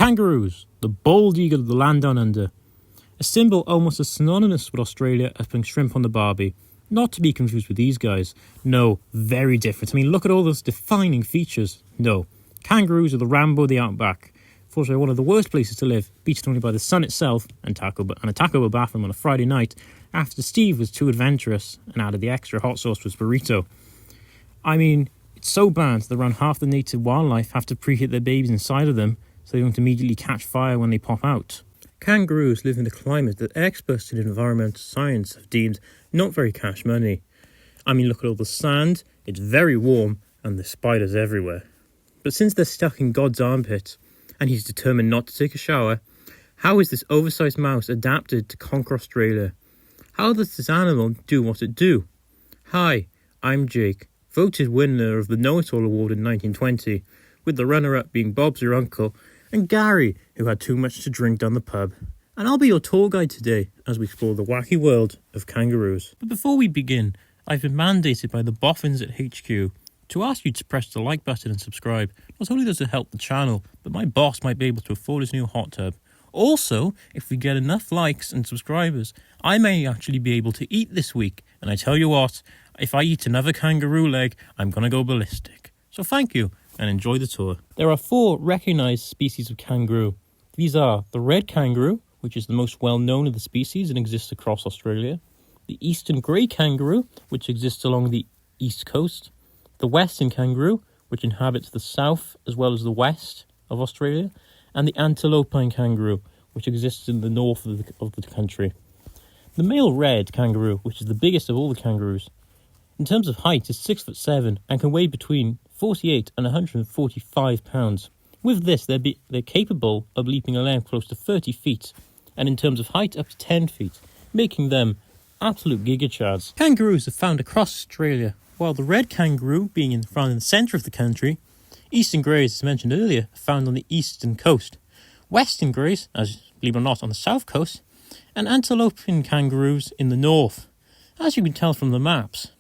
Kangaroos, the bald eagle of the land down under. A symbol almost as synonymous with Australia as putting shrimp on the barbie. Not to be confused with these guys. No, very different. I mean, look at all those defining features. No, kangaroos are the Rambo of the Outback. Fortunately, one of the worst places to live, beaten only by the sun itself and a Taco Bell bathroom on a Friday night after Steve was too adventurous and added the extra hot sauce to his burrito. I mean, it's so bad that around half the native wildlife have to preheat their babies inside of them so they don't immediately catch fire when they pop out. Kangaroos live in a climate that experts in environmental science have deemed not very cash money. I mean, look at all the sand, it's very warm, and there's spiders everywhere. But since they're stuck in God's armpit, and he's determined not to take a shower, how is this oversized mouse adapted to conquer Australia? How does this animal do what it do? Hi, I'm Jake, voted winner of the Know-It-All Award in 1920, with the runner-up being Bob's your uncle, and Gary, who had too much to drink down the pub. And I'll be your tour guide today as we explore the wacky world of kangaroos. But before we begin, I've been mandated by the boffins at HQ to ask you to press the like button and subscribe. Not only does it help the channel, but my boss might be able to afford his new hot tub. Also, if we get enough likes and subscribers, I may actually be able to eat this week. And I tell you what, if I eat another kangaroo leg, I'm going to go ballistic. So thank you and enjoy the tour. There are 4 recognised species of kangaroo. These are the red kangaroo, which is the most well-known of the species and exists across Australia. The eastern grey kangaroo, which exists along the east coast. The western kangaroo, which inhabits the south as well as the west of Australia. And the antilopine kangaroo, which exists in the north of the country. The male red kangaroo, which is the biggest of all the kangaroos, in terms of height is 6'7" and can weigh between 48 and 145 pounds. With this, they're capable of leaping a length close to 30 feet, and in terms of height, up to 10 feet, making them absolute gigachads. Kangaroos are found across Australia, while the red kangaroo, being found in the centre of the country, eastern greys, as mentioned earlier, are found on the eastern coast, western greys, as believe it or not, on the south coast, and antilopine kangaroos in the north. As you can tell from the maps,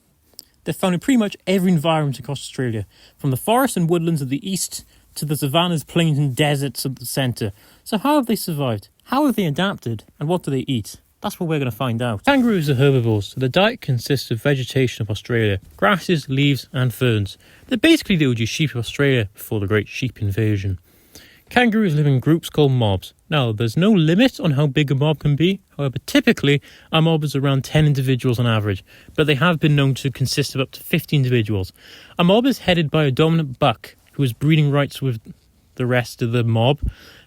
they're found in pretty much every environment across Australia, from the forests and woodlands of the east to the savannas, plains and deserts of the centre. So how have they survived? How have they adapted? And what do they eat? That's what we're going to find out. Kangaroos are herbivores, so their diet consists of vegetation of Australia, grasses, leaves and ferns. They're basically the OG sheep of Australia before the great sheep invasion. Kangaroos live in groups called mobs. Now, there's no limit on how big a mob can be. However, typically, a mob is around 10 individuals on average, but they have been known to consist of up to 50 individuals. A mob is headed by a dominant buck who has breeding rights with the rest of the mob.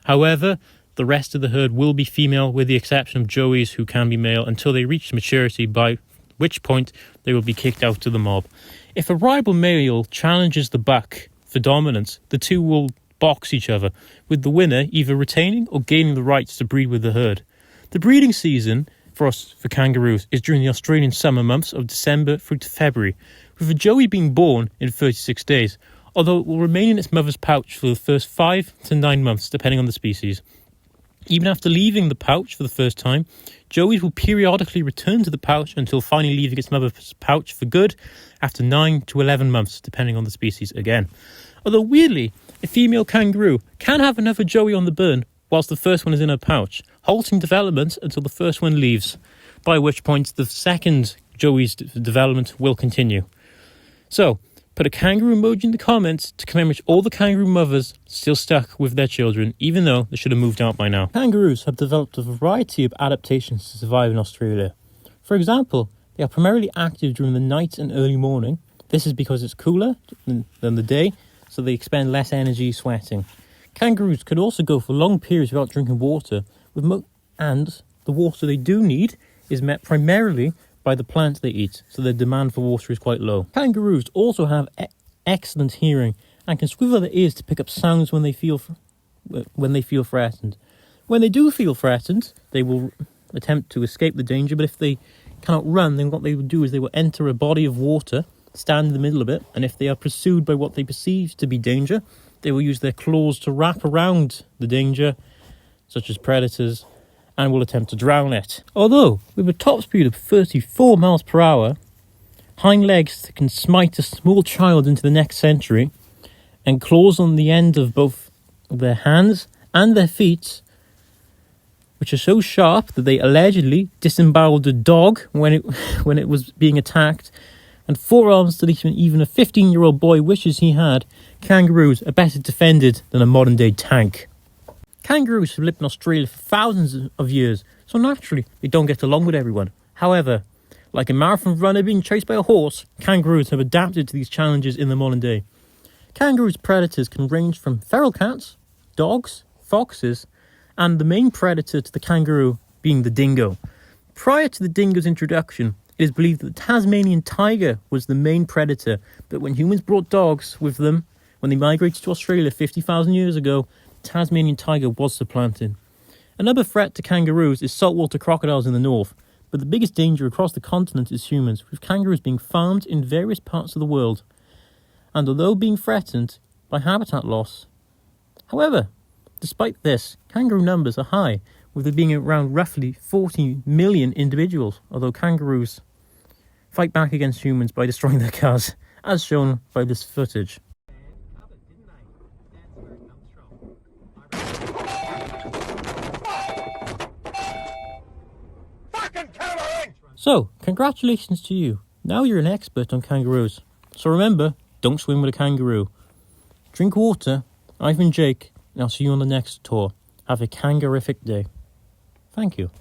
However, the rest of the herd will be female, with the exception of joeys who can be male until they reach maturity, by which point they will be kicked out of the mob. If a rival male challenges the buck for dominance, the two will box each other, with the winner either retaining or gaining the rights to breed with the herd. The breeding season for kangaroos is during the Australian summer months of December through to February, with a joey being born in 36 days, although it will remain in its mother's pouch for the first 5 to 9 months, depending on the species. Even after leaving the pouch for the first time, joeys will periodically return to the pouch until finally leaving its mother's pouch for good after 9 to 11 months, depending on the species again. Although weirdly, a female kangaroo can have another joey on the burn whilst the first one is in her pouch, halting development until the first one leaves, by which point the second joey's development will continue. So, put a kangaroo emoji in the comments to commemorate all the kangaroo mothers still stuck with their children, even though they should have moved out by now. Kangaroos have developed a variety of adaptations to survive in Australia. For example, they are primarily active during the night and early morning. This is because it's cooler than the day, so they expend less energy sweating. Kangaroos could also go for long periods without drinking water, and the water they do need is met primarily by the plants they eat, so their demand for water is quite low. Kangaroos also have excellent hearing and can swivel their ears to pick up sounds when they feel threatened. When they do feel threatened, they will attempt to escape the danger, but if they cannot run, then what they will do is they will enter a body of water, stand in the middle of it, and if they are pursued by what they perceive to be danger, they will use their claws to wrap around the danger, such as predators, and will attempt to drown it. Although, with a top speed of 34 miles per hour, hind legs that can smite a small child into the next century, and claws on the end of both their hands and their feet, which are so sharp that they allegedly disemboweled a dog when it was being attacked, and forearms that even a 15-year-old boy wishes he had, kangaroos are better defended than a modern-day tank. Kangaroos have lived in Australia for thousands of years, so naturally they don't get along with everyone. However, like a marathon runner being chased by a horse, kangaroos have adapted to these challenges in the modern day. Kangaroos' predators can range from feral cats, dogs, foxes, and the main predator to the kangaroo being the dingo. Prior to the dingo's introduction, it is believed that the Tasmanian tiger was the main predator, but when humans brought dogs with them, when they migrated to Australia 50,000 years ago, the Tasmanian tiger was supplanted. Another threat to kangaroos is saltwater crocodiles in the north, but the biggest danger across the continent is humans, with kangaroos being farmed in various parts of the world, and although being threatened by habitat loss. However, despite this, kangaroo numbers are high, with there being around roughly 40 million individuals, although kangaroos fight back against humans by destroying their cars, as shown by this footage. So, congratulations to you. Now you're an expert on kangaroos. So remember, don't swim with a kangaroo. Drink water. I've been Jake, and I'll see you on the next tour. Have a kangarific day. Thank you.